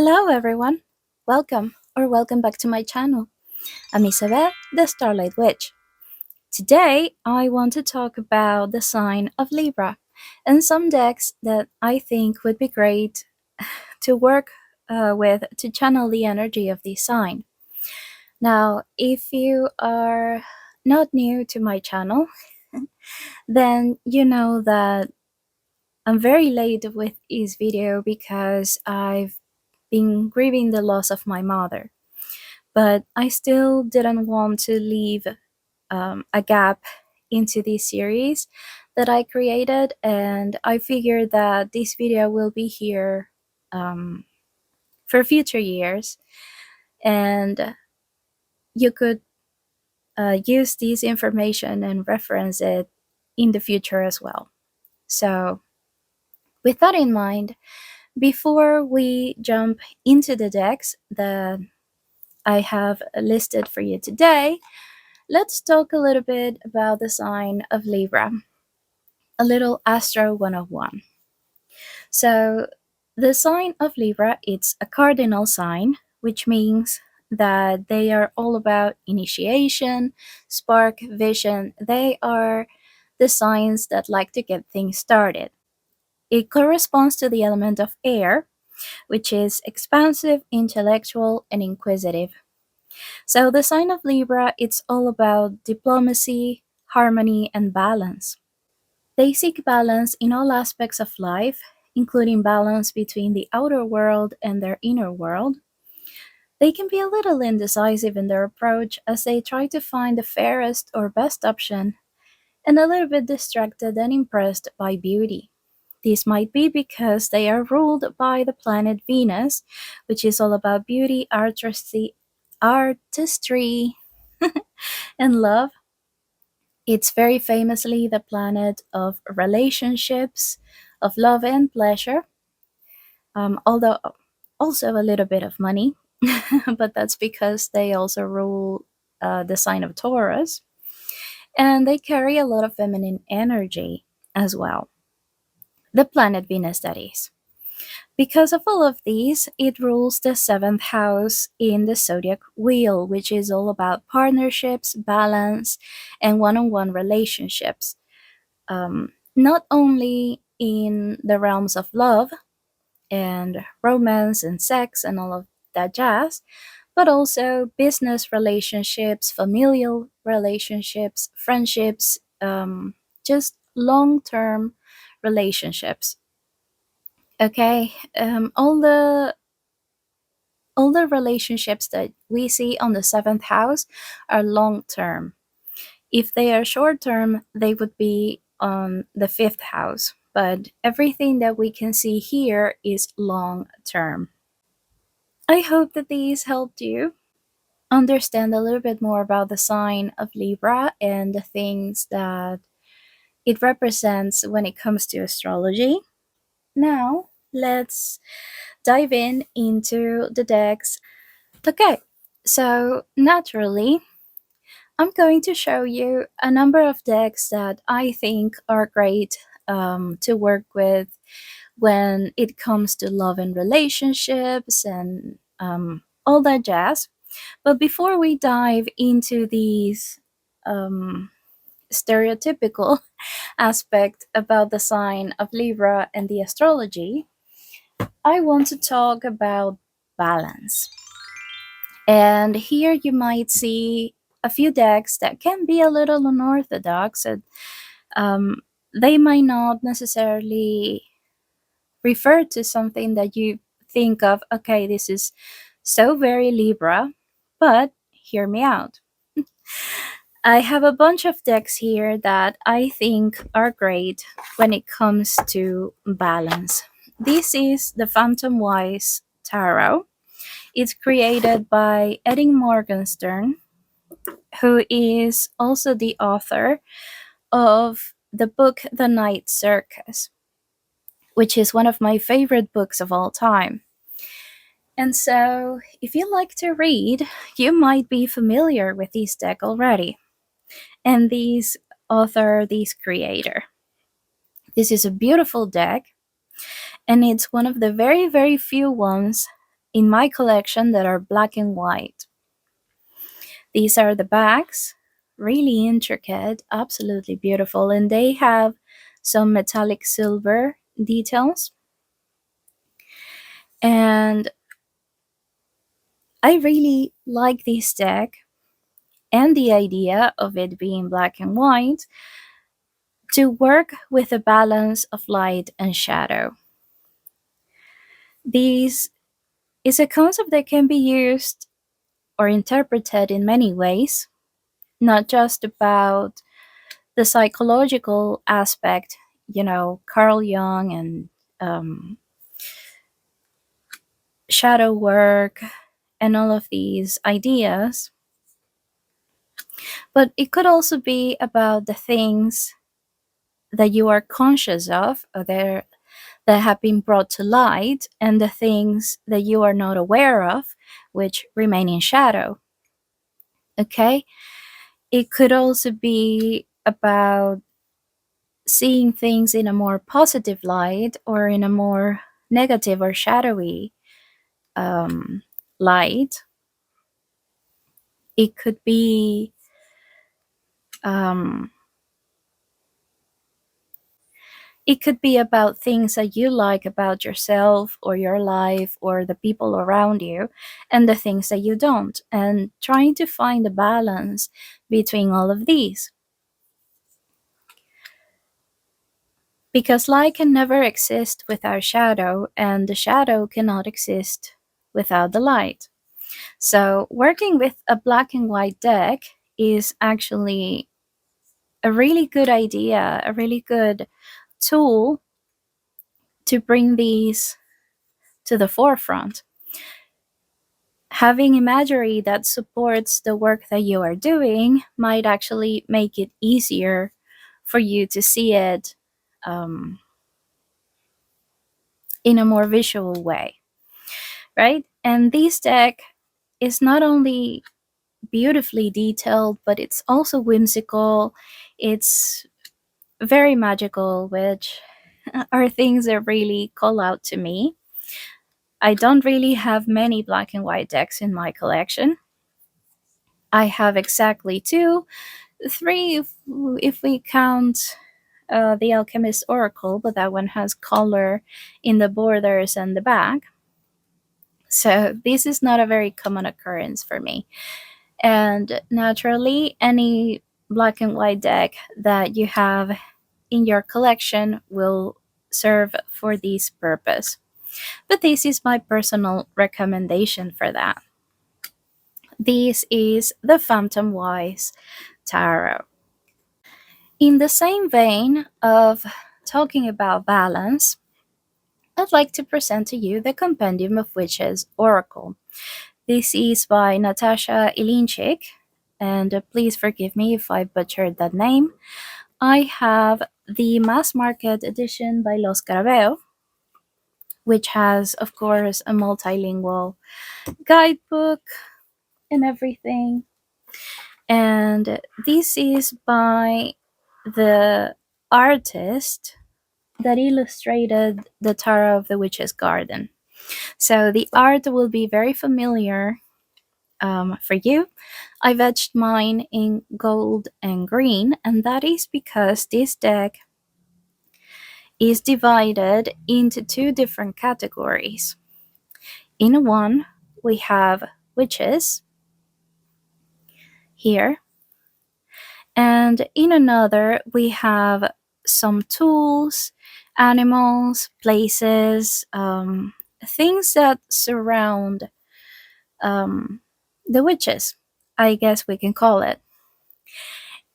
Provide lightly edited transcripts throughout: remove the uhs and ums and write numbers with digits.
Hello everyone! Welcome back to my channel. I'm Isabel, the Starlight Witch. Today I want to talk about the sign of Libra and some decks that I think would be great to work with to channel the energy of this sign. Now, if you are not new to my channel, then you know that I'm very late with this video because I've been grieving the loss of my mother. But I still didn't want to leave a gap into this series that I created, and I figured that this video will be here for future years, and you could use this information and reference it in the future as well. So, with that in mind, before we jump into the decks that I have listed for you today, let's talk a little bit about the sign of Libra, a little Astro 101. So, the sign of Libra, it's a cardinal sign, which means that they are all about initiation, spark, vision. They are the signs that like to get things started. It corresponds to the element of air, which is expansive, intellectual, and inquisitive. So the sign of Libra, it's all about diplomacy, harmony, and balance. They seek balance in all aspects of life, including balance between the outer world and their inner world. They can be a little indecisive in their approach as they try to find the fairest or best option, and a little bit distracted and impressed by beauty. This might be because they are ruled by the planet Venus, which is all about beauty, artistry and love. It's very famously the planet of relationships, of love and pleasure, although also a little bit of money, but that's because they also rule the sign of Taurus. And they carry a lot of feminine energy as well. The planet Venus, that is. Because of all of these, it rules the seventh house in the zodiac wheel, which is all about partnerships, balance, and one on one relationships. Not only in the realms of love and romance and sex and all of that jazz, but also business relationships, familial relationships, friendships, just long term relationships. Okay, all the relationships that we see on the seventh house are long term. If they are short term, they would be on the fifth house. But everything that we can see here is long term. I hope that these helped you understand a little bit more about the sign of Libra and the things that it represents when it comes to astrology. Now, let's dive in into the decks. Okay, so naturally, I'm going to show you a number of decks that I think are great to work with when it comes to love and relationships and all that jazz. But before we dive into these stereotypical aspect about the sign of Libra and the astrology, I want to talk about balance. And here you might see a few decks that can be a little unorthodox. And, they might not necessarily refer to something that you think of, okay, this is so very Libra, but hear me out. I have a bunch of decks here that I think are great when it comes to balance. This is the Phantomwise Tarot. It's created by Eddie Morgenstern, who is also the author of the book The Night Circus, which is one of my favorite books of all time. And so, if you like to read, you might be familiar with this deck already. And this author, this creator. This is a beautiful deck, and it's one of the very, very few ones in my collection that are black and white. These are the backs, really intricate, absolutely beautiful, and they have some metallic silver details. And I really like this deck and the idea of it being black and white to work with a balance of light and shadow. This is a concept that can be used or interpreted in many ways, not just about the psychological aspect, Carl Jung and shadow work and all of these ideas, but it could also be about the things that you are conscious of or that have been brought to light and the things that you are not aware of, which remain in shadow. Okay? It could also be about seeing things in a more positive light or in a more negative or shadowy um, light. It could be um, it could be about things that you like about yourself or your life or the people around you, and the things that you don't, and trying to find a balance between all of these. Because light can never exist without shadow, and the shadow cannot exist without the light. So, working with a black and white deck is actually a really good idea, a really good tool to bring these to the forefront. Having imagery that supports the work that you are doing might actually make it easier for you to see it in a more visual way, right? And this deck is not only beautifully detailed, but it's also whimsical. It's very magical, which are things that really call out to me. I don't really have many black and white decks in my collection. I have exactly two, three if we count the Alchemist Oracle, but that one has color in the borders and the back. So this is not a very common occurrence for me. And naturally, any black and white deck that you have in your collection will serve for this purpose. But this is my personal recommendation for that. This is the Phantomwise Tarot. In the same vein of talking about balance, I'd like to present to you the Compendium of Witches Oracle. This is by Natasha Ilinchik, and please forgive me if I butchered that name. I have the mass market edition by Los Carabeo, which has, of course, a multilingual guidebook and everything. And this is by the artist that illustrated the Tarot of the Witch's Garden. So the art will be very familiar for you. I've etched mine in gold and green, and that is because this deck is divided into two different categories. In one, we have witches here, and in another, we have some tools, animals, places, things that surround the witches, I guess we can call it.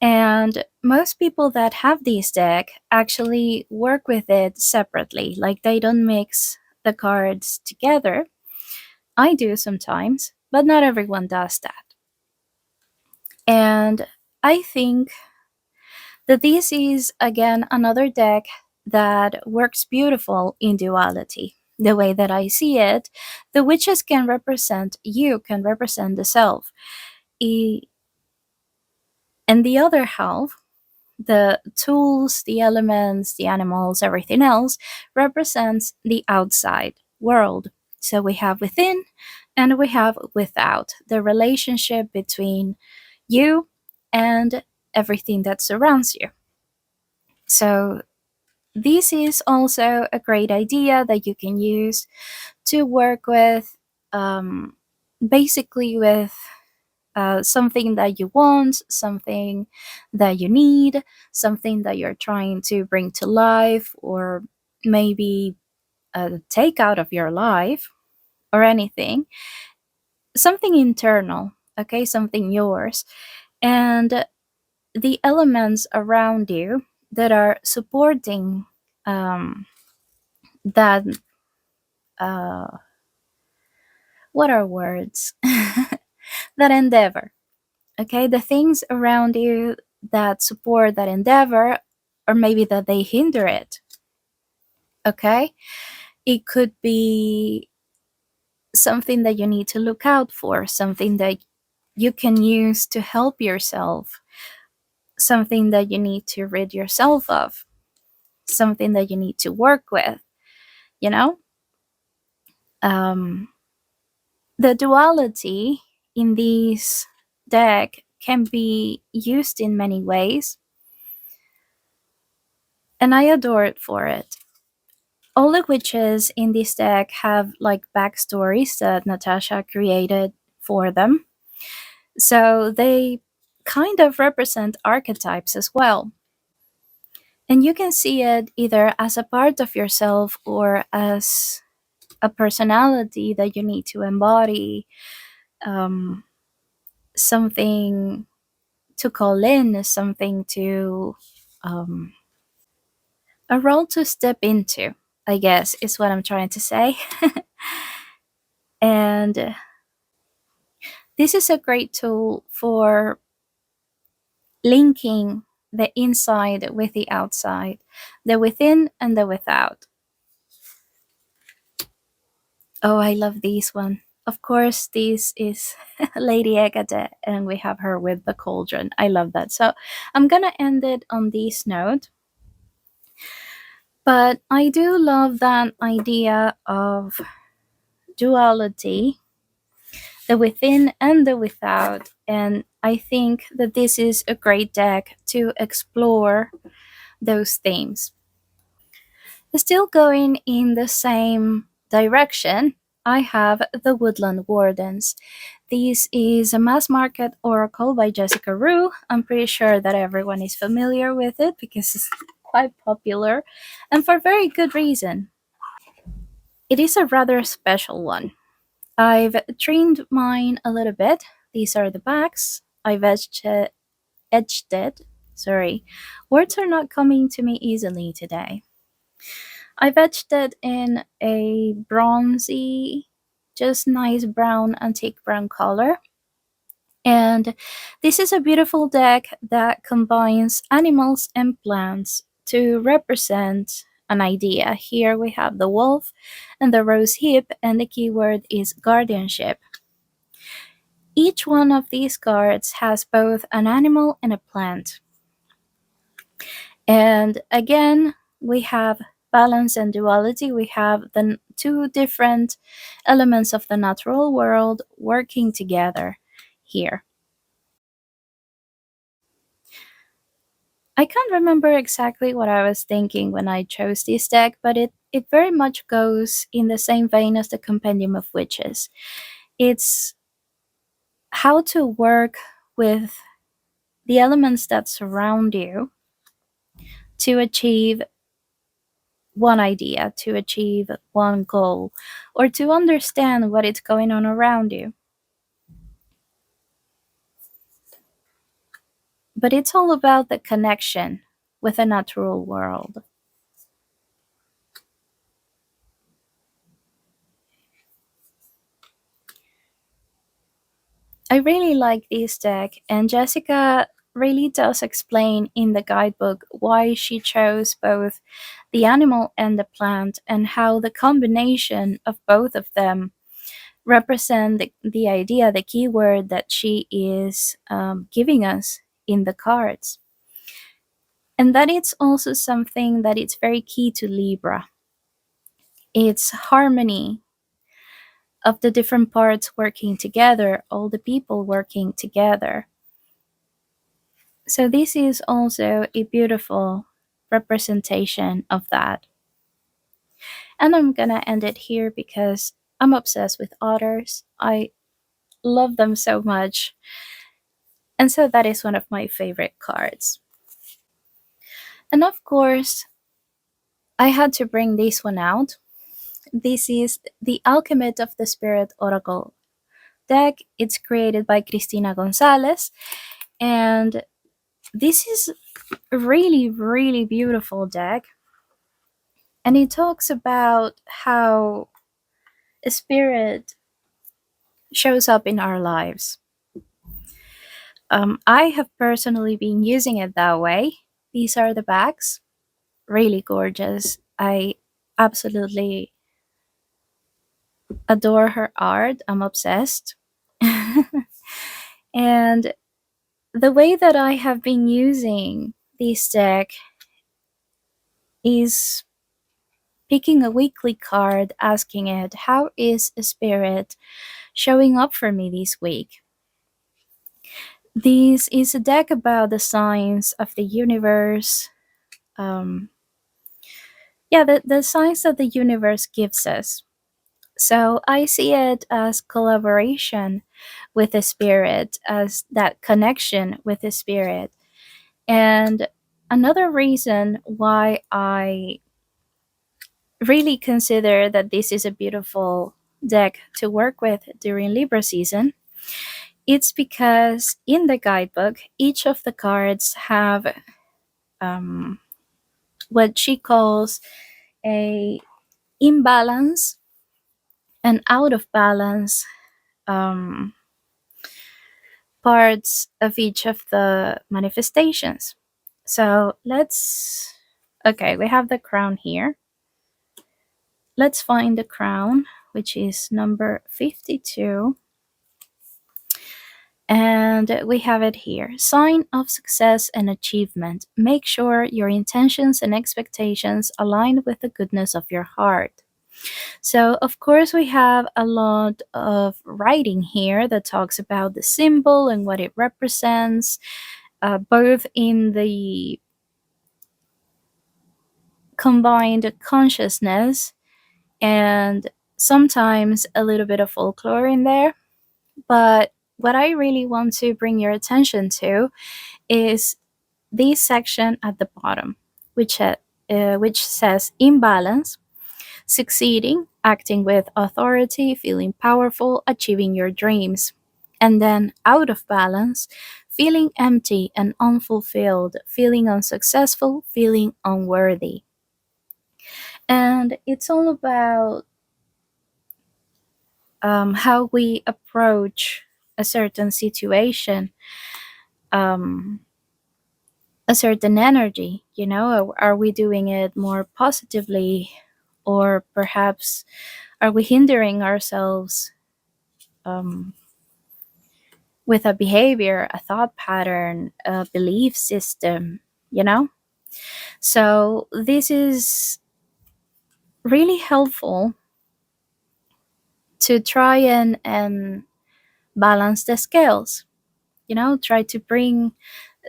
And most people that have this deck actually work with it separately, like they don't mix the cards together. I do sometimes, but not everyone does that. And I think that this is again another deck that works beautiful in duality. The way that I see it, the witches can represent you, can represent the self. And the other half, the tools, the elements, the animals, everything else, represents the outside world. So we have within and we have without, the relationship between you and everything that surrounds you. So this is also a great idea that you can use to work with, um, basically with something that you want, something that you need, something that you're trying to bring to life, or maybe take out of your life, or anything, something internal, okay, something yours. And the elements around you that are supporting that, uh, what are words? That endeavor, okay, the things around you that support that endeavor, or maybe that they hinder it, okay, it could be something that you need to look out for, something that you can use to help yourself, something that you need to rid yourself of, something that you need to work with, you know. um, the duality in this deck can be used in many ways, and I adore it for it. All the witches in this deck have like backstories that Natasha created for them. So they kind of represent archetypes as well. And you can see it either as a part of yourself or as a personality that you need to embody, um, something to call in, something to, um, a role to step into, I guess, is what I'm trying to say. And this is a great tool for linking the inside with the outside, the within and the without. Oh, I love this one. Of course, this is Lady Egade, and we have her with the cauldron. I love that. So I'm gonna end it on this note. But I do love that idea of duality, the within and the without. And I think that this is a great deck to explore those themes. Still going in the same direction, I have the Woodland Wardens. This is a mass market oracle by Jessica Rue. I'm pretty sure that everyone is familiar with it because it's quite popular, and for very good reason. It is a rather special one. I've trained mine a little bit. These are the backs. I've edged it. Sorry, words are not coming to me easily today. I've etched it in a bronzy, just nice brown, antique brown color. And this is a beautiful deck that combines animals and plants to represent an idea. Here we have the wolf and the rose hip, and the keyword is guardianship. Each one of these cards has both an animal and a plant. And again, we have balance and duality. We have the two different elements of the natural world working together here. I can't remember exactly what I was thinking when I chose this deck, but it very much goes in the same vein as the Compendium of Witches. It's how to work with the elements that surround you to achieve one idea, to achieve one goal, or to understand what is going on around you. But it's all about the connection with the natural world. I really like this deck, and Jessica really does explain in the guidebook why she chose both the animal and the plant, and how the combination of both of them represent the idea, the keyword that she is giving us in the cards. And that it's also something that it's very key to Libra. It's harmony, of the different parts working together, all the people working together. So this is also a beautiful representation of that. And I'm gonna end it here because I'm obsessed with otters. I love them so much. And so that is one of my favorite cards. And of course, I had to bring this one out. This is the Alchemist of the Spirit Oracle deck. It's created by Cristina Gonzalez. And this is a really, really beautiful deck. And it talks about how a spirit shows up in our lives. I have personally been using it that way. These are the backs, really gorgeous. I absolutely adore her art. I'm obsessed. And the way that I have been using this deck is picking a weekly card, asking it, how is a spirit showing up for me this week? This is a deck about the signs of the universe. Um, yeah, the signs that the universe gives us. So I see it as collaboration with the spirit, as that connection with the spirit. And another reason why I really consider that this is a beautiful deck to work with during Libra season, it's because in the guidebook, each of the cards have um, what she calls a imbalance and out of balance um, parts of each of the manifestations. So okay, we have the crown here. Let's find the crown, which is number 52. And we have it here. Sign of success and achievement. Make sure your intentions and expectations align with the goodness of your heart. So, of course, we have a lot of writing here that talks about the symbol and what it represents, both in the combined consciousness and sometimes a little bit of folklore in there. But what I really want to bring your attention to is this section at the bottom, which says imbalance, succeeding, acting with authority, feeling powerful, achieving your dreams. And then out of balance, feeling empty and unfulfilled, feeling unsuccessful, feeling unworthy. And it's all about how we approach a certain situation, um, a certain energy. Are we doing it more positively, or perhaps are we hindering ourselves um, with a behavior, a thought pattern, a belief system, you know? So this is really helpful to try and balance the scales, try to bring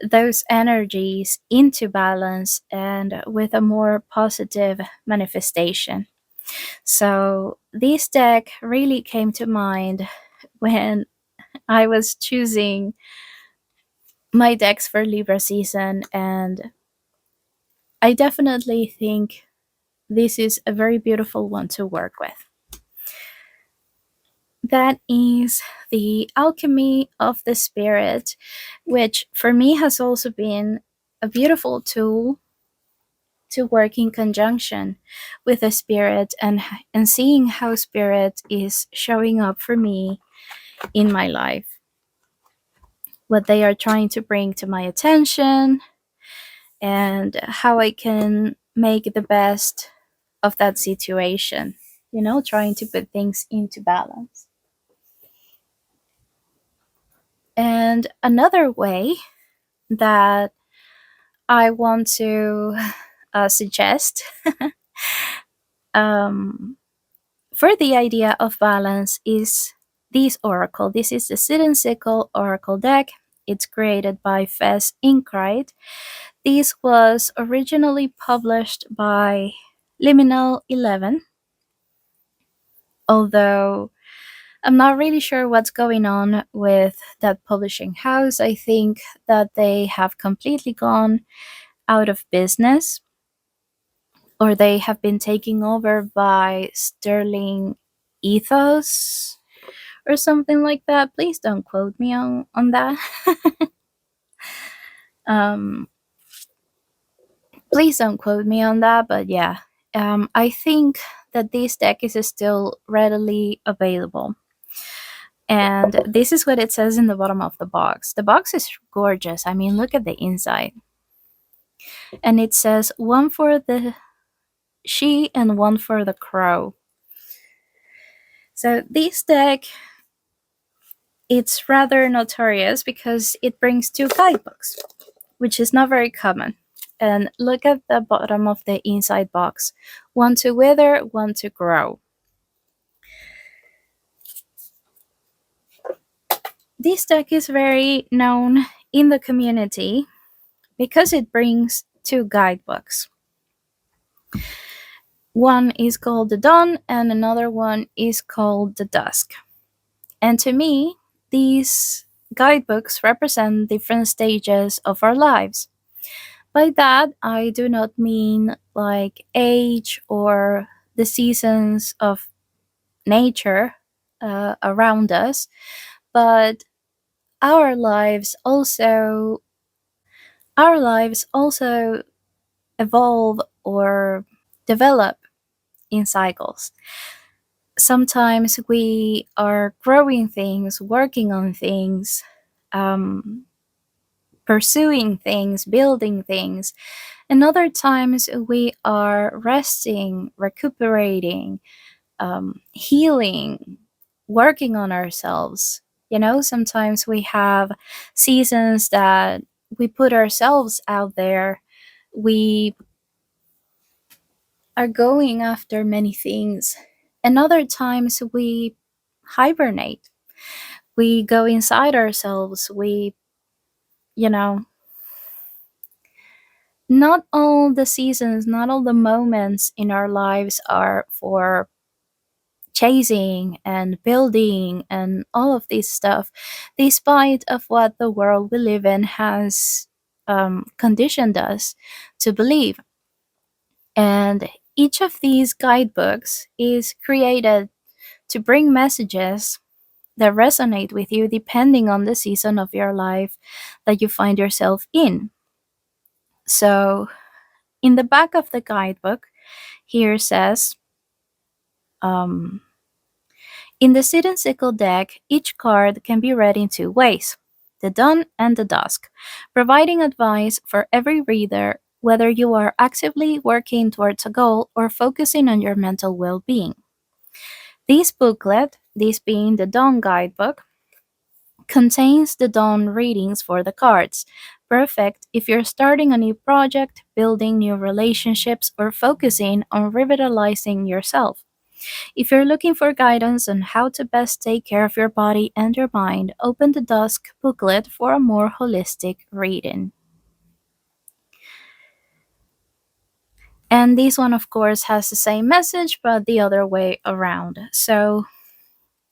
those energies into balance and with a more positive manifestation. So this deck really came to mind when I was choosing my decks for Libra season, and I definitely think this is a very beautiful one to work with. That is the Alchemy of the Spirit, which for me has also been a beautiful tool to work in conjunction with the spirit and seeing how spirit is showing up for me in my life, what they are trying to bring to my attention, and how I can make the best of that situation, trying to put things into balance. And another way that I want to suggest, for for the idea of balance is this oracle. This is the Sickle oracle deck. It's created by Fez Incrite. This was originally published by Liminal 11, although I'm not really sure what's going on with that publishing house. I think that they have completely gone out of business, or they have been taken over by Sterling Ethos or something like that. Please don't quote me on that. um, please don't quote me on that, but yeah. I think that this deck is still readily available. And this is what it says in the bottom of the box. The box is gorgeous. I mean, look at the inside. And it says one for the she and one for the crow. So this deck, it's rather notorious because it brings two guidebooks, which is not very common. And look at the bottom of the inside box. One to wither, one to grow. This deck is very known in the community because it brings two guidebooks. One is called the Dawn and another one is called the Dusk. And to me, these guidebooks represent different stages of our lives. By that, I do not mean like age or the seasons of nature around us, but our lives also evolve or develop in cycles. Sometimes we are growing things, working on things, um, pursuing things, building things, and other times we are resting, recuperating, healing, working on ourselves. You know, sometimes we have seasons that we put ourselves out there. We are going after many things. And other times we hibernate. We go inside ourselves. You know, not all the seasons, not all the moments in our lives are for chasing and building and all of this stuff, despite of what the world we live in has conditioned us to believe. And each of these guidebooks is created to bring messages that resonate with you depending on the season of your life that you find yourself in. So, in the back of the guidebook, here says, in the Sickle deck, each card can be read in two ways, the dawn and the dusk, providing advice for every reader whether you are actively working towards a goal or focusing on your mental well being. This booklet, this being the Dawn Guidebook, contains the dawn readings for the cards, perfect if you're starting a new project, building new relationships, or focusing on revitalizing yourself. If you're looking for guidance on how to best take care of your body and your mind, open the Dusk booklet for a more holistic reading. And this one, of course, has the same message, but the other way around. So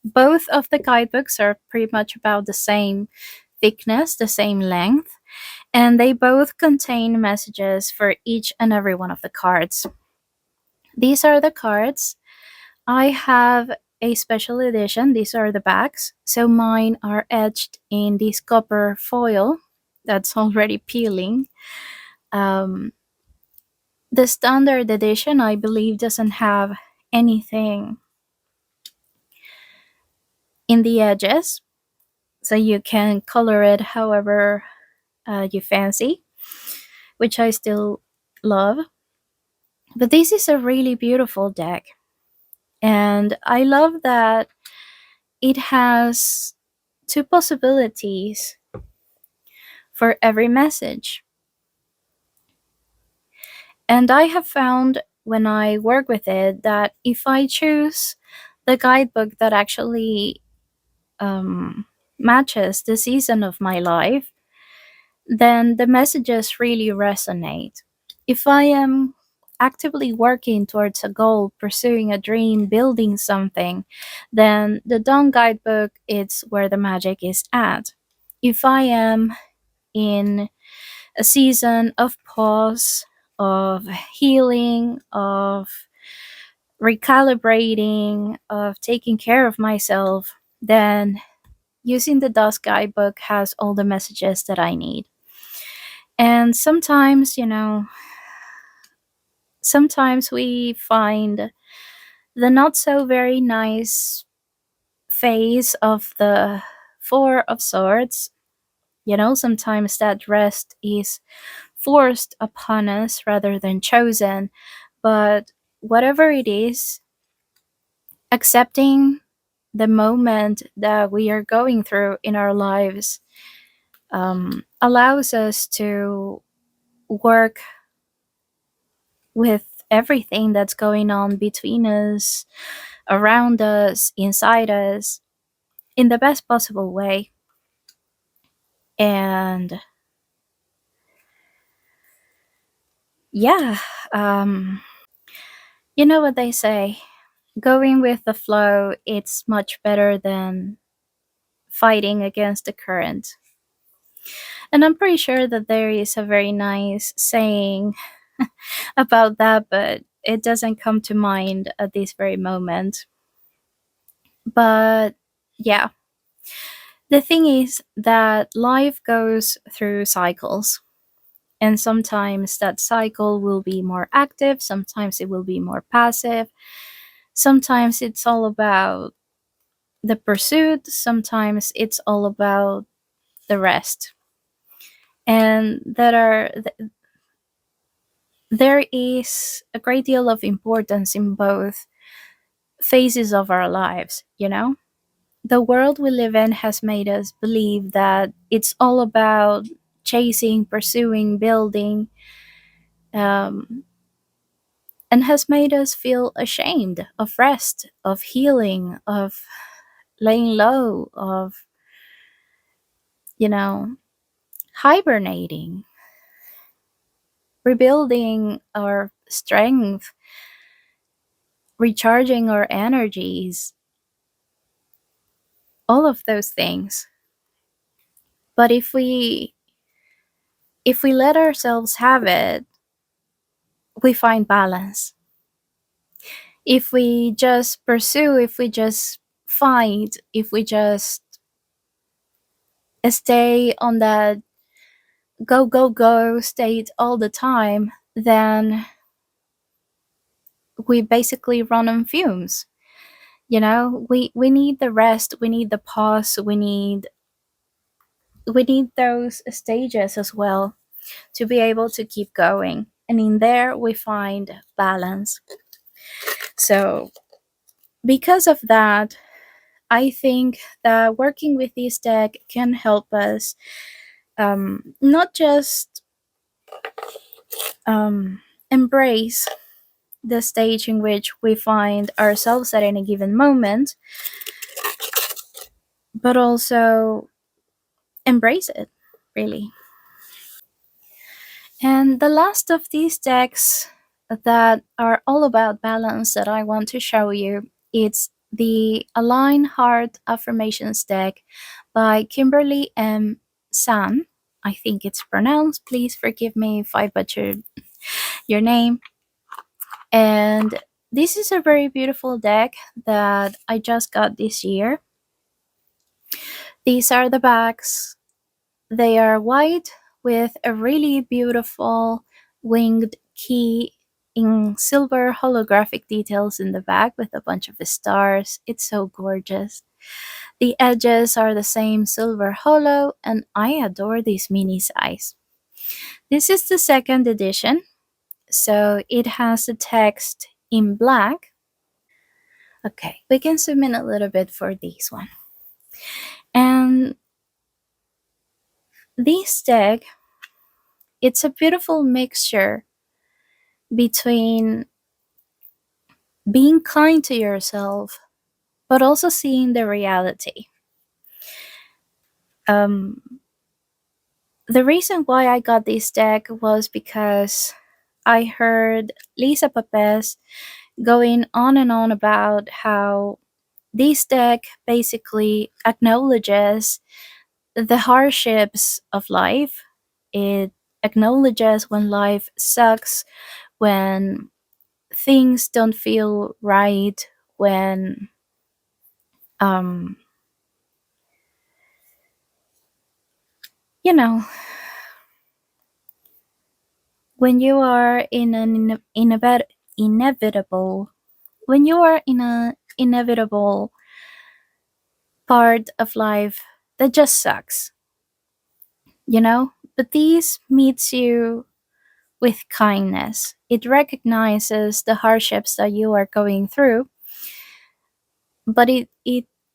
both of the guidebooks are pretty much about the same thickness, the same length, and they both contain messages for each and every one of the cards. These are the cards. I have a special edition. These are the backs. So mine are etched in this copper foil that's already peeling. The standard edition, I believe, doesn't have anything in the edges, so you can color it however you fancy, which I still love. But this is a really beautiful deck, and I love that it has two possibilities for every message. And I have found when I work with it that if I choose the guidebook that actually matches the season of my life, then the messages really resonate. If I am actively working towards a goal, pursuing a dream, building something, then the Dawn guidebook is where the magic is at. If I am in a season of pause, of healing, of recalibrating, of taking care of myself, then using the Dusk guidebook has all the messages that I need. And sometimes, sometimes we find the not so very nice phase of the Four of Swords. Sometimes that rest is forced upon us rather than chosen. But whatever it is, accepting the moment that we are going through in our lives allows us to work with everything that's going on between us, around us, inside us, in the best possible way. And yeah, you know what they say, going with the flow, it's much better than fighting against the current. And I'm pretty sure that there is a very nice saying about that, but it doesn't come to mind at this very moment. But yeah, the thing is that life goes through cycles. And sometimes that cycle will be more active, sometimes it will be more passive. Sometimes it's all about the pursuit, sometimes it's all about the rest. And there is a great deal of importance in both phases of our lives. The world we live in has made us believe that it's all about chasing, pursuing, building, um, and has made us feel ashamed of rest, of healing, of laying low, of, you know, hibernating, rebuilding our strength, recharging our energies, all of those things. But if we let ourselves have it, we find balance. If we just pursue, if we just fight, if we just stay on that go, go, go state all the time, then we basically run on fumes. We need the rest, we need the pause, we need those stages as well to be able to keep going. And in there we find balance. So because of that, I think that working with this deck can help us not just embrace the stage in which we find ourselves at any given moment, but also embrace it, really. And the last of these decks that are all about balance that I want to show you, it's the Align Heart Affirmations deck by Kimberly M. San. I think it's pronounced. Please forgive me if I butchered your name. And this is a very beautiful deck that I just got this year. These are the backs. They are white with a really beautiful winged key in silver holographic details in the back with a bunch of stars. It's so gorgeous. The edges are the same silver holo, and I adore this mini size. This is the second edition, so it has the text in black. Okay, we can zoom in a little bit for this one. And this deck, it's a beautiful mixture between being kind to yourself, but also seeing the reality. Um, the reason why I got this deck was because I heard Lisa Papes going on and on about how this deck basically acknowledges the hardships of life. It acknowledges when life sucks, when things don't feel right, when um you know, when you are in an inevitable when you are in a inevitable part of life that just sucks, but this meets you with kindness. It recognizes the hardships that you are going through, but it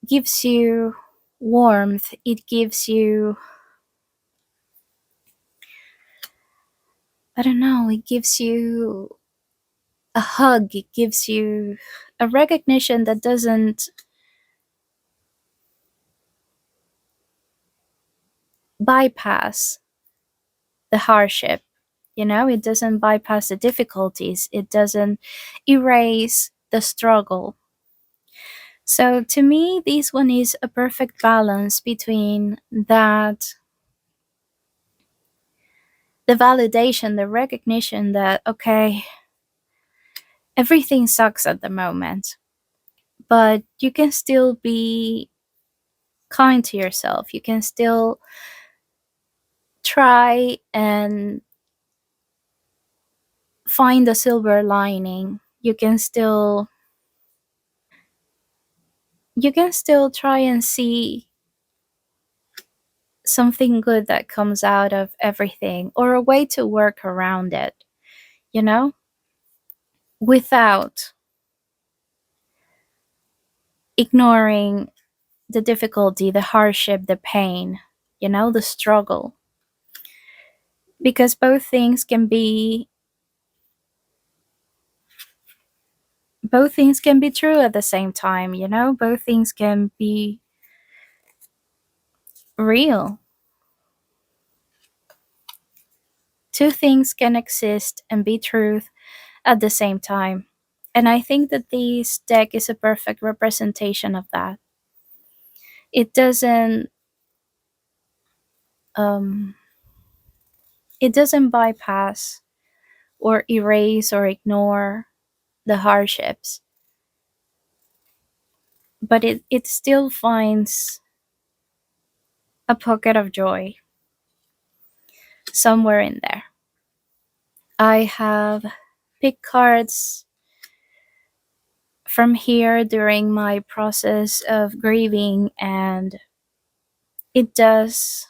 gives you warmth. It gives you, I don't know, it gives you a hug. It gives you a recognition that doesn't bypass the hardship. It doesn't bypass the difficulties. It doesn't erase the struggle. So to me, this one is a perfect balance between that, the validation, the recognition that, okay, everything sucks at the moment, but you can still be kind to yourself. You can still try and find the silver lining. You can still try and see something good that comes out of everything, or a way to work around it, you know, without ignoring the difficulty, the hardship, the pain, the struggle. Because both things can be true at the same time, both things can be real. Two things can exist and be truth at the same time. And I think that this deck is a perfect representation of that. It doesn't um it doesn't bypass or erase or ignore the hardships, but it still finds a pocket of joy somewhere in there. I have picked cards from here during my process of grieving, and it does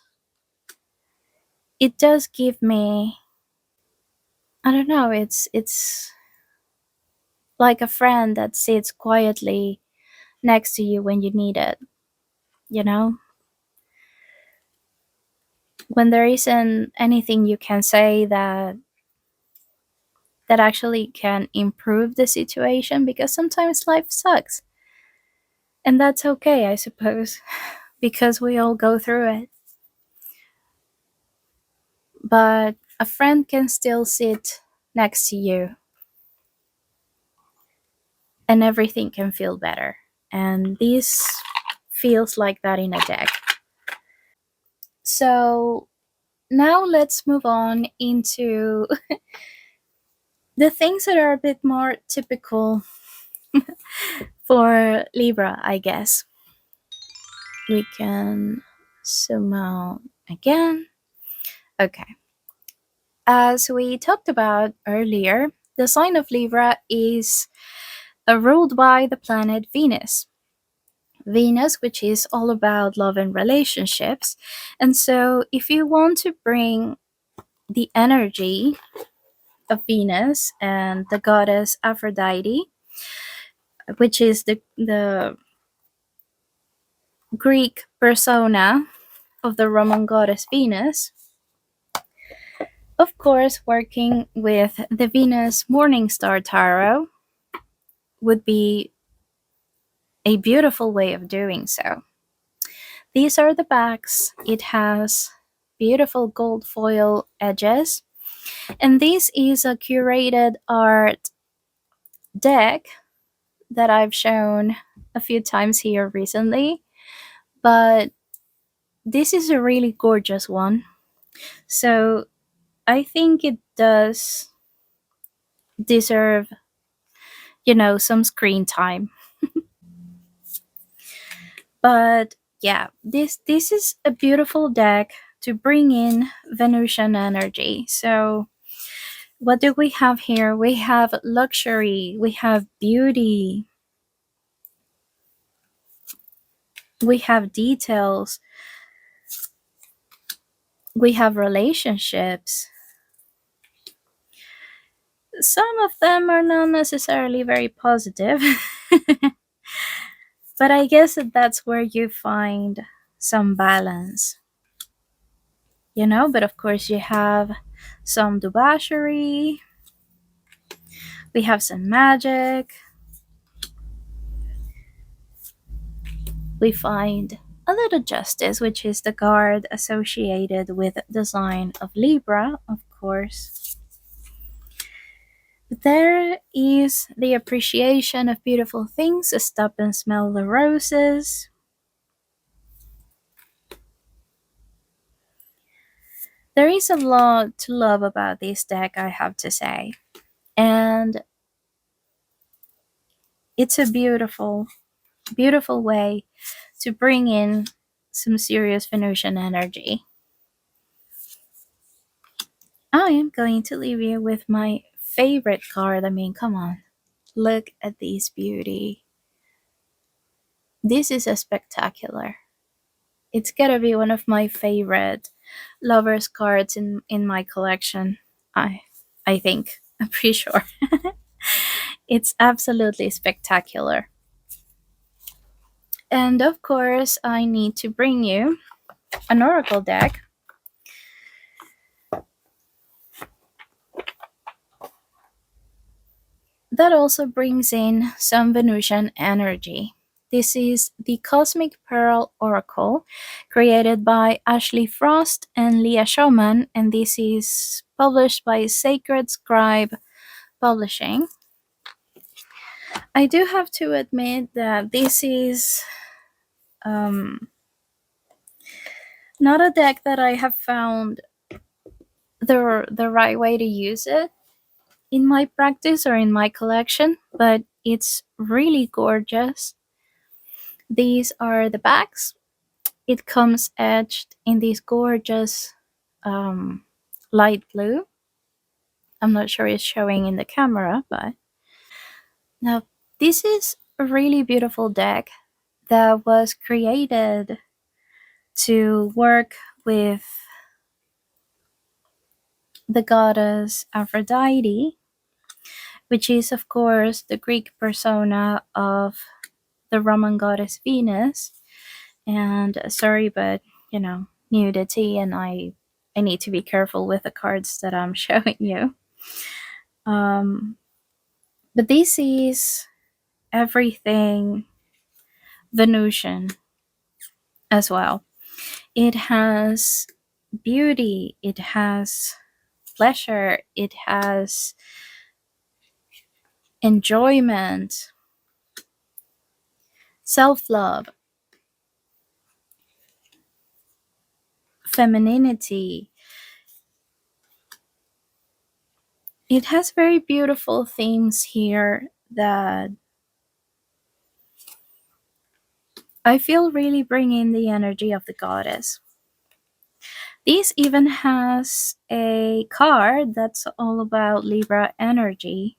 it does give me, I don't know, it's like a friend that sits quietly next to you when you need it, you know? When there isn't anything you can say that actually can improve the situation, because sometimes life sucks. And that's okay, I suppose, because we all go through it. But a friend can still sit next to you, and everything can feel better. And this feels like that in a deck. So now let's move on into the things that are a bit more typical for Libra, I guess. We can zoom out again. Okay. As we talked about earlier, the sign of Libra is ruled by the planet Venus. Venus, which is all about love and relationships. And so, if you want to bring the energy of Venus and the goddess Aphrodite, which is the Greek persona of the Roman goddess Venus, of course, working with the Venus Morning Star Tarot, would be a beautiful way of doing so. These are the backs. It has beautiful gold foil edges. And this is a curated art deck that I've shown a few times here recently. But this is a really gorgeous one. So I think it does deserve, some screen time. But yeah, this is a beautiful deck to bring in Venusian energy. So what do we have here? We have luxury, we have beauty, we have details, we have relationships. Some of them are not necessarily very positive, but I guess that's where you find some balance, But of course, you have some debauchery, we have some magic, we find a little justice, which is the guard associated with the sign of Libra, of course. There is the appreciation of beautiful things. Stop and smell the roses. There is a lot to love about this deck, I have to say. And it's a beautiful, beautiful way to bring in some serious Venusian energy. I am going to leave you with my favorite card. I mean, come on. Look at this beauty. This is a spectacular. It's gotta be one of my favorite lovers cards in my collection. I think. I'm pretty sure. It's absolutely spectacular. And of course, I need to bring you an oracle deck that also brings in some Venusian energy. This is the Cosmic Pearl Oracle, created by Ashley Frost and Leah Showman, and this is published by Sacred Scribe Publishing. I do have to admit that this is not a deck that I have found the right way to use it in my practice or in my collection, but it's really gorgeous. These are the backs. It comes etched in this gorgeous light blue. I'm not sure it's showing in the camera, but now this is a really beautiful deck that was created to work with the goddess Aphrodite, which is, of course, the Greek persona of the Roman goddess Venus. And sorry, but nudity, and I need to be careful with the cards that I'm showing you. Um, but this is everything Venusian as well. It has beauty, it has pleasure, it has enjoyment, self love, femininity. It has very beautiful themes here that I feel really bring in the energy of the goddess. This even has a card that's all about Libra energy,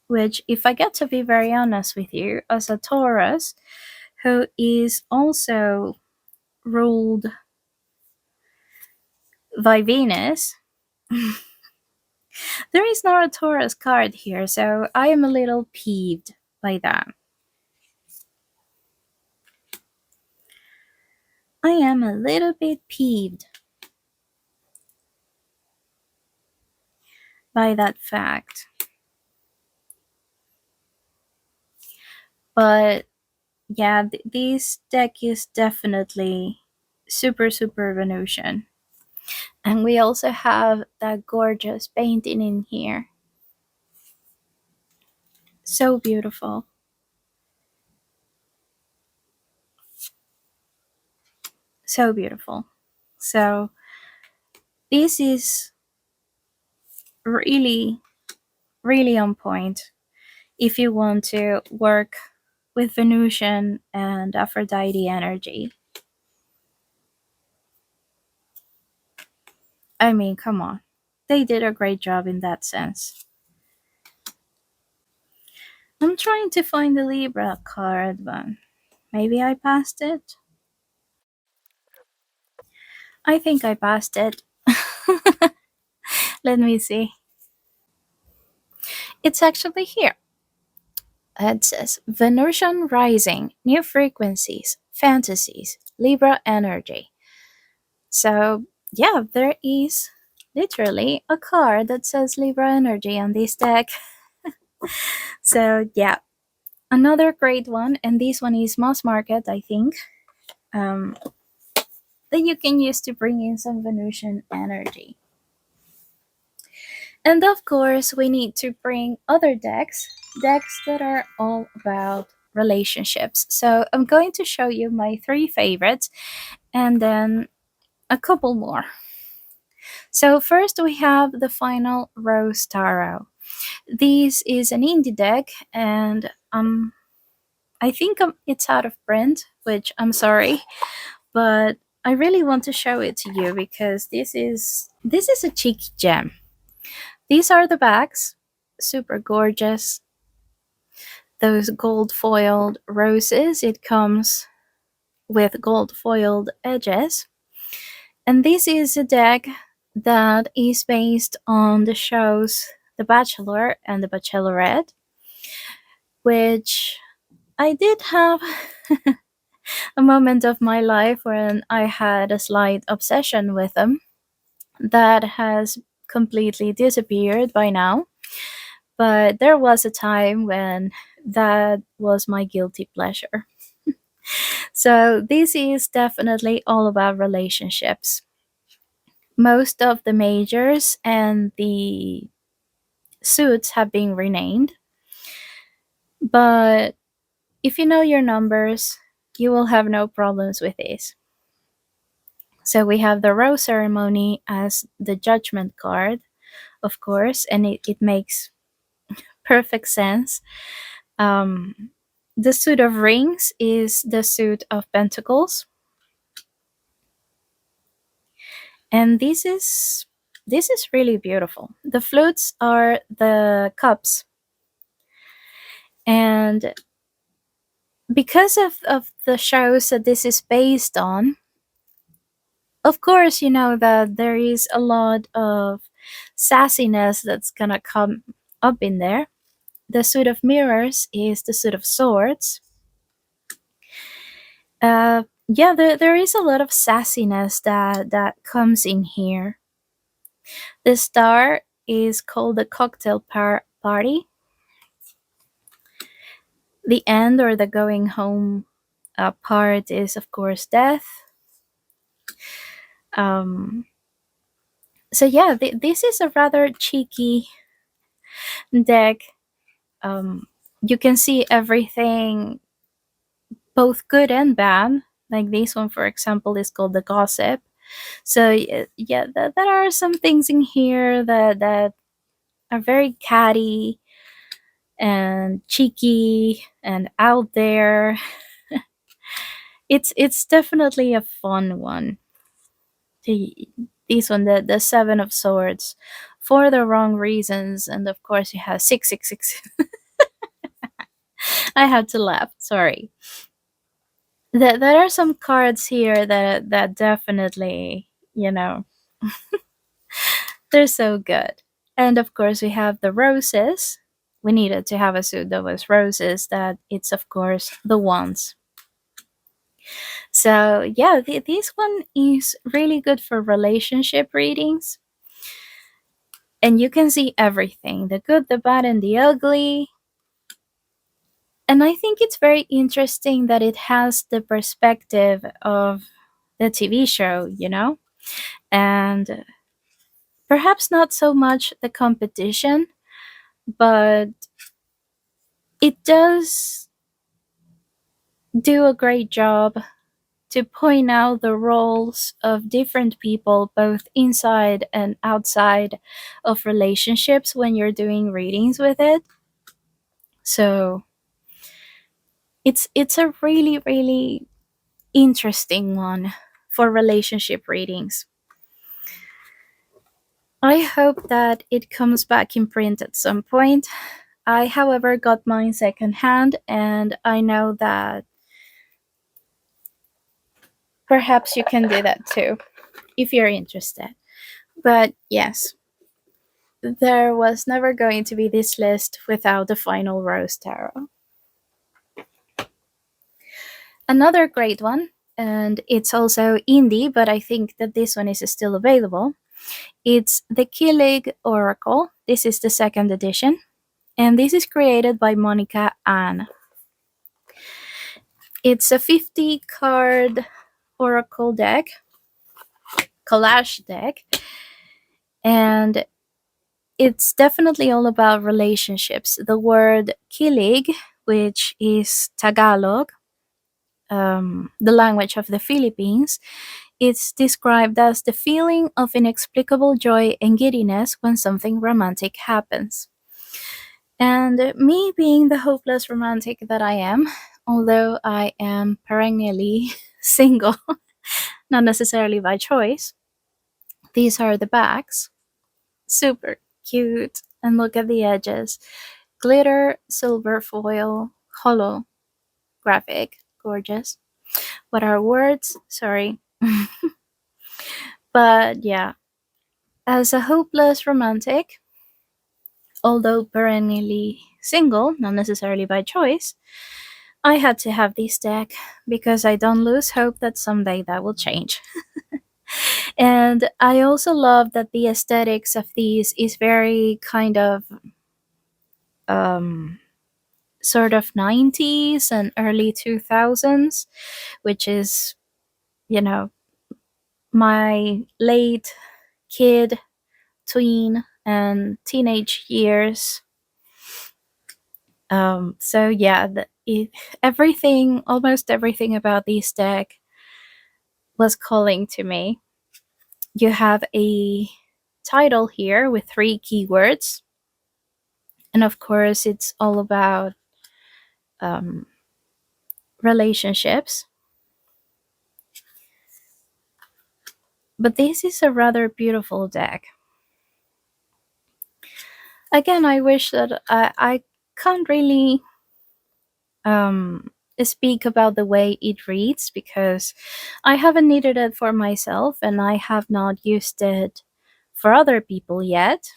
which, if I get to be very honest with you, as a Taurus who is also ruled by Venus, there is not a Taurus card here, so I am a little peeved by that. I am a little bit peeved. by that fact. But yeah, this deck is definitely super, super Venusian. And we also have that gorgeous painting in here. So beautiful. So beautiful. So this is really, really on point if you want to work with Venusian and Aphrodite energy. I mean, come on. They did a great job in that sense. I'm trying to find the Libra card, but maybe I passed it. I think I passed it. Let me see. It's actually here. It says Venusian Rising, New Frequencies, Fantasies, Libra Energy. So, yeah, there is literally a card that says Libra Energy on this deck. So, yeah, another great one, and this one is mass market, I think, um, that you can use to bring in some Venusian energy. And of course, we need to bring other decks that are all about relationships. So I'm going to show you my three favorites and then a couple more. So first we have the Final Rose Tarot. This is an indie deck, and I think it's out of print, which I'm sorry, but I really want to show it to you because this is a cheeky gem. These are the backs, super gorgeous. Those gold foiled roses, it comes with gold foiled edges. And this is a deck that is based on the shows The Bachelor and The Bachelorette, which I did have a moment of my life when I had a slight obsession with them that has completely disappeared by now. But there was a time when that was my guilty pleasure. So this is definitely all about relationships. Most of the majors and the suits have been renamed, but if you know your numbers, you will have no problems with this. So we have the rose ceremony as the judgment card, of course, and it makes perfect sense. The suit of rings is the suit of pentacles, and this is really beautiful. The flutes are the cups, and because of the shows that this is based on, of course, you know that there is a lot of sassiness that's gonna come up in there. The suit of mirrors is the suit of swords. Yeah, there is a lot of sassiness that comes in here. The star is called the cocktail party. The end or the going home part is, of course, death. Um, so yeah, this is a rather cheeky deck. You can see everything, both good and bad. Like this one, for example, is called the gossip. So yeah, there are some things in here that are very catty and cheeky and out there. It's definitely a fun one. The This one, the Seven of Swords, for the wrong reasons, and of course you have 666. I had to laugh. Sorry. There are some cards here that definitely, they're so good. And of course we have the roses. We needed to have a suit that was roses. That it's of course the wands. So yeah, this one is really good for relationship readings. and you can see everything, the good, the bad, and the ugly. And I think it's very interesting that it has the perspective of the TV show, and perhaps not so much the competition, but it does do a great job to point out the roles of different people, both inside and outside of relationships, when you're doing readings with it. So it's a really, really interesting one for relationship readings. I hope that it comes back in print at some point. I, however, got mine secondhand, and I know that perhaps you can do that too if you're interested. But yes, there was never going to be this list without the final Rose Tarot. Another great one, and it's also indie, but I think that this one is still available. It's the Killig Oracle. This is the second edition, and this is created by Monica Ann. It's a 50 card oracle deck, collage deck, and it's definitely all about relationships. The word kilig, which is Tagalog, the language of the Philippines, it's described as the feeling of inexplicable joy and giddiness when something romantic happens. And me being the hopeless romantic that I am, although I am perennially single, not necessarily by choice, these are the backs. Super cute. And look at the edges. Glitter, silver foil, hollow graphic. Gorgeous. What are words? Sorry. But yeah, as a hopeless romantic, although perennially single, not necessarily by choice, I had to have this deck because I don't lose hope that someday that will change. And I also love that the aesthetics of these is very kind of um, sort of 90s and early 2000s, which is, you know, my late kid, tween, and teenage years. So yeah, everything, almost everything about this deck was calling to me. You have a title here with 3 keywords, and of course, it's all about um, relationships. But this is a rather beautiful deck. Again, I wish that I can't really um, speak about the way it reads because I haven't needed it for myself and I have not used it for other people yet.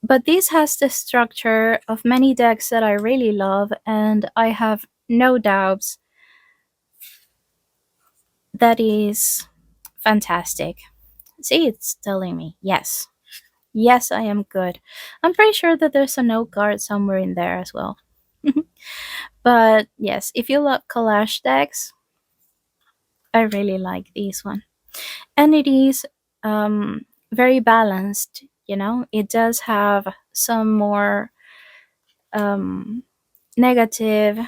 But this has the structure of many decks that I really love, and I have no doubts that is fantastic. See, it's telling me yes. Yes, I am good. I'm pretty sure that there's a note card somewhere in there as well. But yes, if you love collage decks, I really like this one. And it is very balanced, It does have some more negative,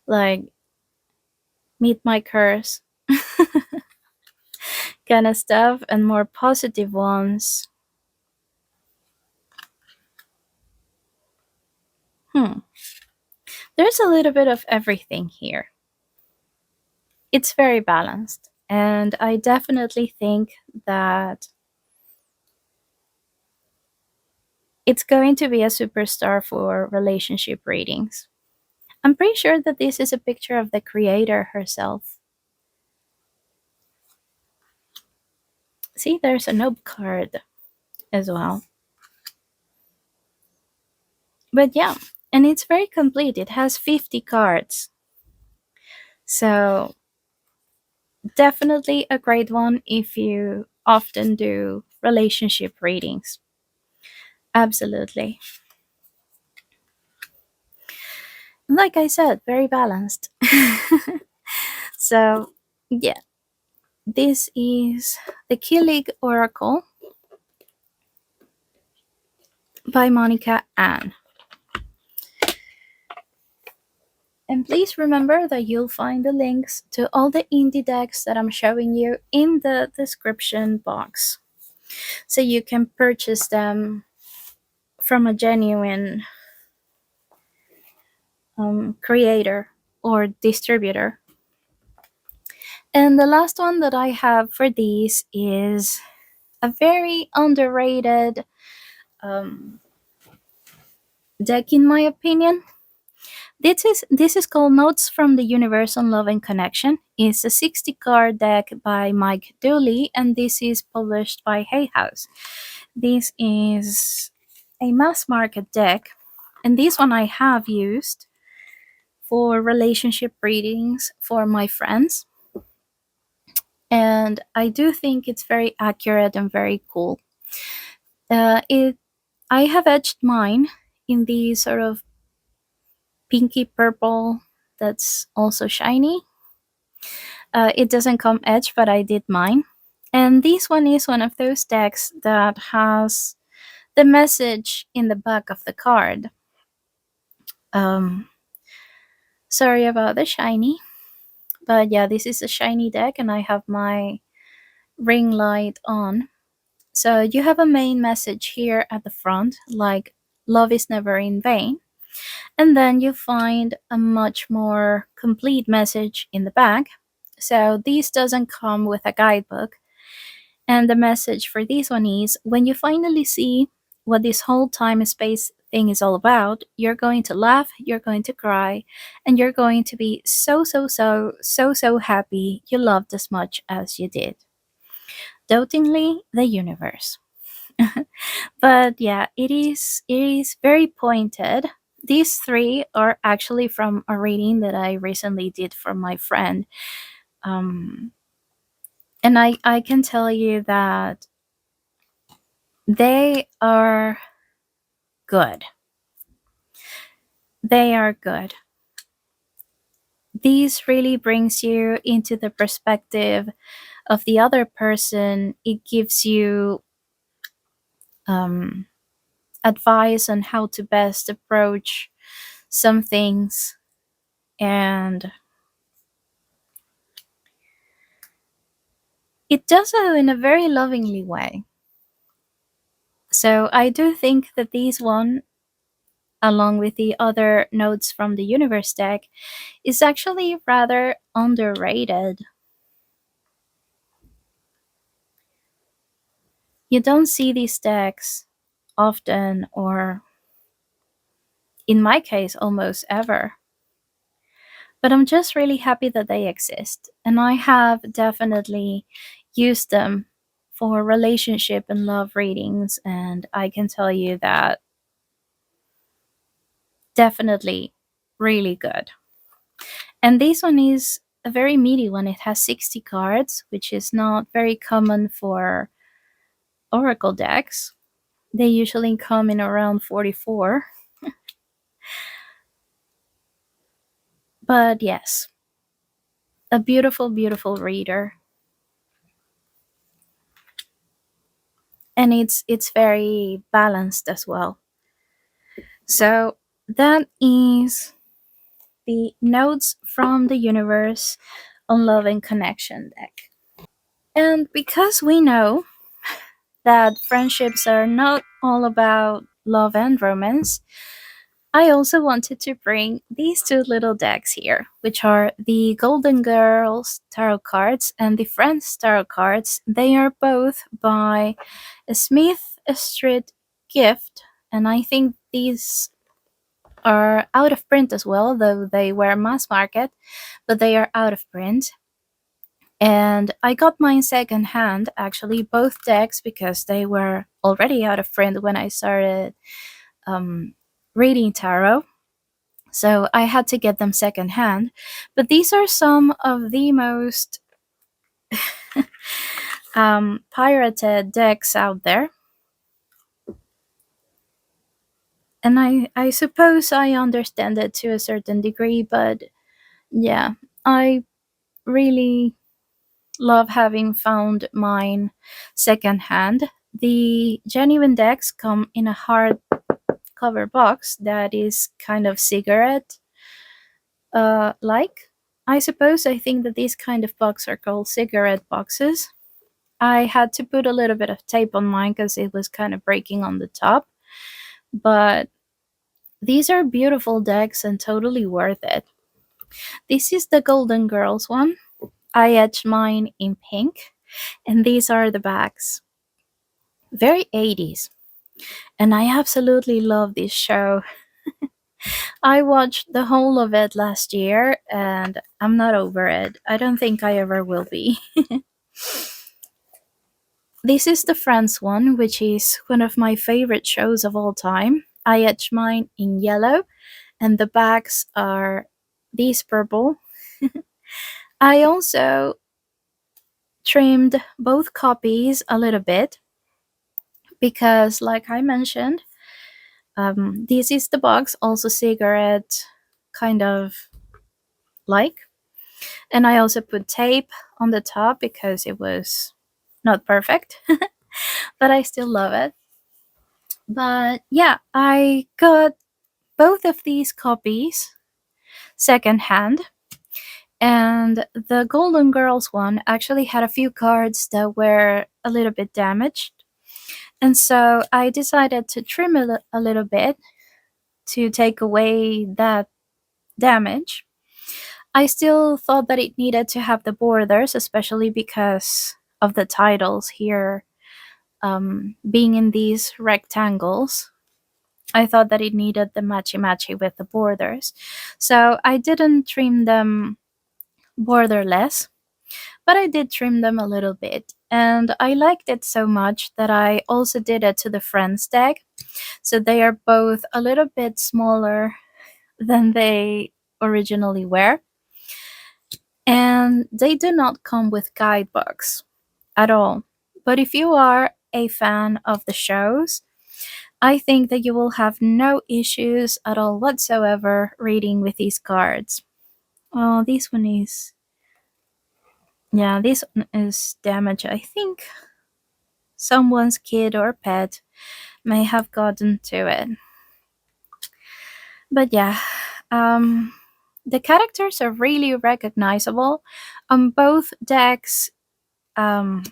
like meet my curse kind of stuff, and more positive ones. There's a little bit of everything here. It's very balanced, and I definitely think that it's going to be a superstar for relationship readings. I'm pretty sure that this is a picture of the creator herself. See, there's a note card as well. But yeah, and it's very complete. It has 50 cards. So Definitely a great one if you often do relationship readings. Absolutely. Like I said, very balanced. So, yeah, this is the Killig Oracle by Monica Ann. And please remember that you'll find the links to all the indie decks that I'm showing you in the description box. So you can purchase them from a genuine creator or distributor. And the last one that I have for these is a very underrated um, deck, in my opinion. This is called Notes from the Universe on Love and Connection. It's a 60 card deck by Mike Dooley, and this is published by Hay House. This is a mass market deck, and this one I have used for relationship readings for my friends. And I do think it's very accurate and very cool. It I have etched mine in the sort of pinky purple that's also shiny. It doesn't come edged, but I did mine. And this one is one of those decks that has the message in the back of the card. Um, Sorry about the shiny, but yeah, this is a shiny deck, and I have my ring light on. So you have a main message here at the front, like love is never in vain. And then you find a much more complete message in the back. So this doesn't come with a guidebook. And the message for this one is when you finally see what this whole time and space thing is all about, you're going to laugh, you're going to cry, and you're going to be so happy you loved as much as you did. Dotingly, the universe. But yeah, it is very pointed. These three are actually from a reading that I recently did for my friend. Um, and I can tell you that they are good. They are good. This really brings you into the perspective of the other person. It gives you um, advice on how to best approach some things, and it does so in a very lovingly way. So I do think that these one, along with the other notes from the universe deck, is actually rather underrated. You don't see these decks often, or in my case, almost ever. But I'm just really happy that they exist, and I have definitely used them for relationship and love readings, and I can tell you that definitely really good. And this one is a very meaty one. It has 60 cards, which is not very common for Oracle decks. They usually come in around 44. But yes, a beautiful, beautiful reader. And it's very balanced as well. So that is the Notes from the Universe on Love and Connection deck. And because we know that friendships are not all about love and romance, I also wanted to bring these two little decks here, which are the Golden Girls tarot cards and the Friends tarot cards. They are both by Smith Street Gift, and I think these are out of print as well, though they were mass market, but they are out of print. And I got mine secondhand, actually, both decks, because they were already out of print when I started um, reading tarot. So I had to get them secondhand. But these are some of the most pirated decks out there. And I suppose I understand it to a certain degree, but yeah, I really love having found mine secondhand. The genuine decks come in a hardcover box that is kind of cigarette like. I suppose I think that these kind of boxes are called cigarette boxes. I had to put a little bit of tape on mine because it was kind of breaking on the top. But these are beautiful decks and totally worth it. This is the Golden Girls one. I etched mine in pink, and these are the backs. Very 80s. And I absolutely love this show. I watched the whole of it last year, and I'm not over it. I don't think I ever will be. This is the Friends one, which is one of my favorite shows of all time. I etched mine in yellow, and the backs are these purple. I also trimmed both copies a little bit because, like I mentioned, this is the box, also cigarette kind of like. And I also put tape on the top because it was not perfect, but I still love it. But yeah, I got both of these copies secondhand. And the Golden Girls one actually had a few cards that were a little bit damaged. And so I decided to trim it a little bit to take away that damage. I still thought that it needed to have the borders, especially because of the titles here being in these rectangles. I thought that it needed the matchy matchy with the borders. So I didn't trim them borderless, but I did trim them a little bit. And I liked it so much that I also did it to the Friends deck. So they are both a little bit smaller than they originally were. And they do not come with guidebooks at all. But if you are a fan of the shows, I think that you will have no issues at all whatsoever reading with these cards. Oh, this one is. Yeah, this one is damaged. I think someone's kid or pet may have gotten to it. But yeah, the characters are really recognizable. On both decks, um,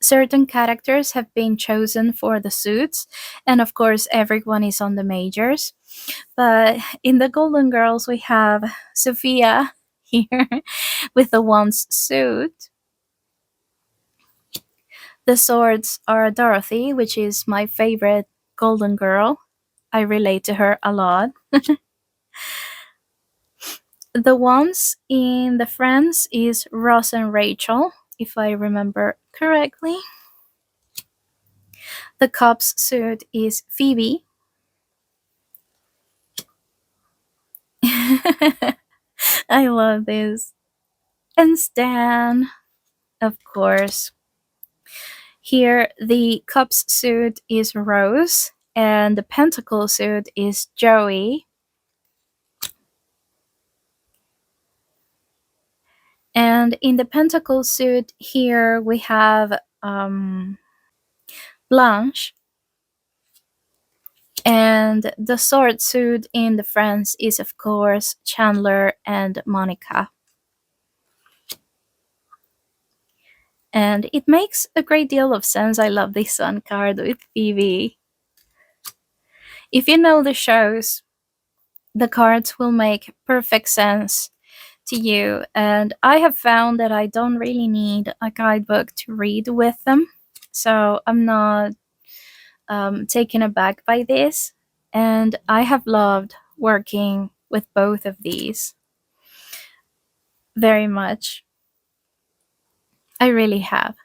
certain characters have been chosen for the suits, and of course, everyone is on the majors. But in the Golden Girls, we have Sophia here with the Wands suit. The swords are Dorothy, which is my favorite Golden Girl. I relate to her a lot. The ones in the Friends is Ross and Rachel, if I remember correctly. The cop's suit is Phoebe. I love this. And Stan, of course. Here, the cup's suit is Rose, and the pentacle suit is Joey. And in the pentacle suit, here we have Blanche. And the sword suit in the Friends is, of course, Chandler and Monica. And it makes a great deal of sense. I love this sun card with Phoebe. If you know the shows, the cards will make perfect sense to you. And I have found that I don't really need a guidebook to read with them. So I'm not taken aback by this. And I have loved working with both of these very much. I really have.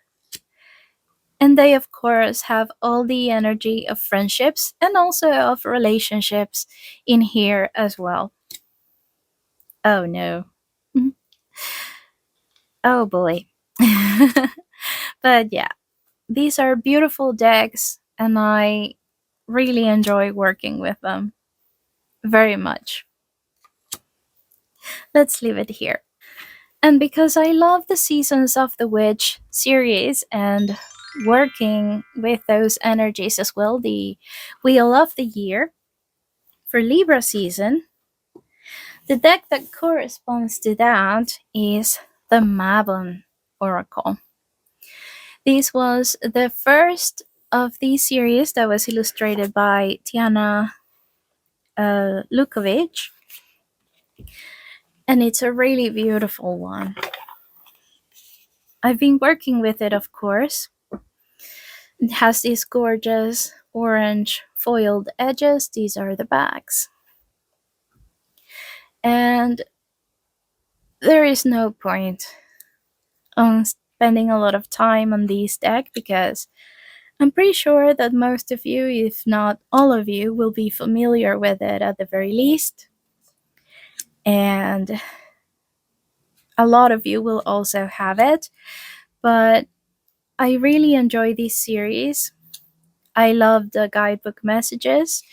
And they, of course, have all the energy of friendships and also of relationships in here as well. Oh no. Oh boy. But yeah, these are beautiful decks, and I really enjoy working with them very much. Let's leave it here. And because I love the Seasons of the Witch series and working with those energies as well, the Wheel of the Year for Libra season, the deck that corresponds to that is the Mabon Oracle. This was the first of the series that was illustrated by Tiana Lukovic, and it's a really beautiful one. I've been working with it, of course. It has these gorgeous orange foiled edges. These are the backs. And there is no point on spending a lot of time on this deck because I'm pretty sure that most of you, if not all of you, will be familiar with it at the very least. And a lot of you will also have it. But I really enjoy this series. I love the guidebook messages.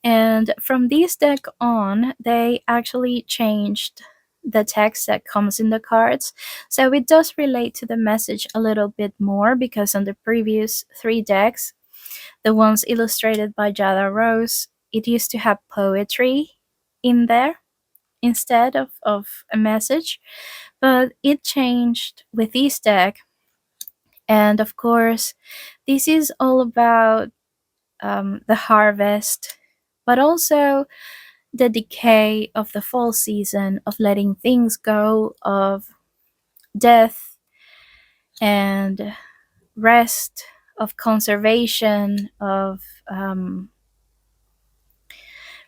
And from this deck on, they actually changed the text that comes in the cards. So it does relate to the message a little bit more because on the previous 3 decks, the ones illustrated by Jada Rose, it used to have poetry in there instead of a message. But it changed with this deck. And of course, this is all about the harvest, but also the decay of the fall season, of letting things go, of death and rest, of conservation, of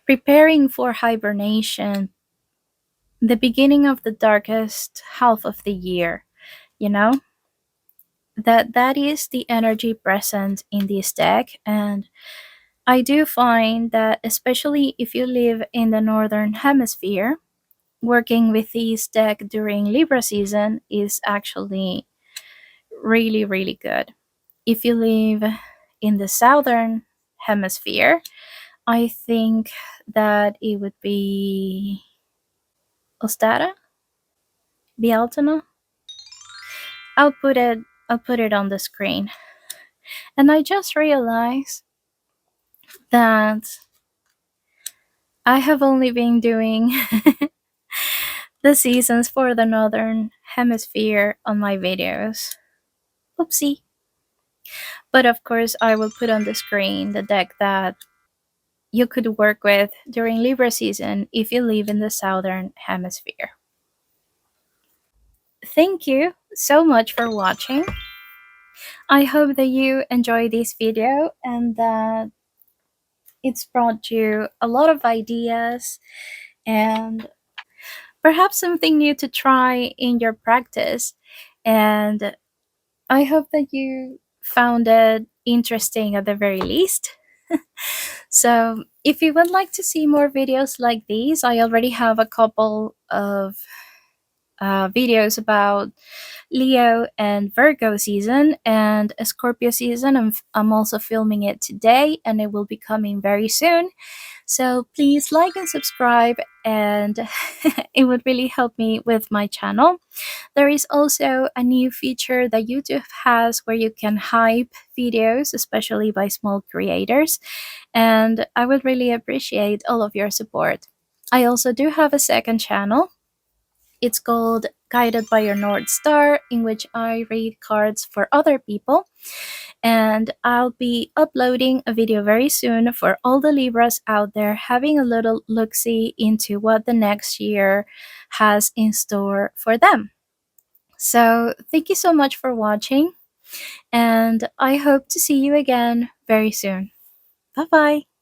preparing for hibernation, the beginning of the darkest half of the year, you know? That is the energy present in this deck, and I do find that especially if you live in the northern hemisphere, working with this deck during Libra season is actually really, really good. If you live in the southern hemisphere, I think that it would be Ostara, Bialtana. I'll put it on the screen. And I just realized that I have only been doing the seasons for the northern hemisphere on my videos. Oopsie. But of course, I will put on the screen the deck that you could work with during Libra season if you live in the southern hemisphere. Thank you so much for watching. I hope that you enjoyed this video and that it's brought you a lot of ideas and perhaps something new to try in your practice. And I hope that you found it interesting at the very least. So, if you would like to see more videos like these, I already have a couple of videos about Leo and Virgo season and a Scorpio season. I'm also filming it today and it will be coming very soon. So please like and subscribe, and it would really help me with my channel. There is also a new feature that YouTube has where you can hype videos, especially by small creators, and I would really appreciate all of your support. I also do have a second channel. It's called Guided by Your North Star, in which I read cards for other people. And I'll be uploading a video very soon for all the Libras out there, having a little look-see into what the next year has in store for them. So thank you so much for watching, and I hope to see you again very soon. Bye-bye!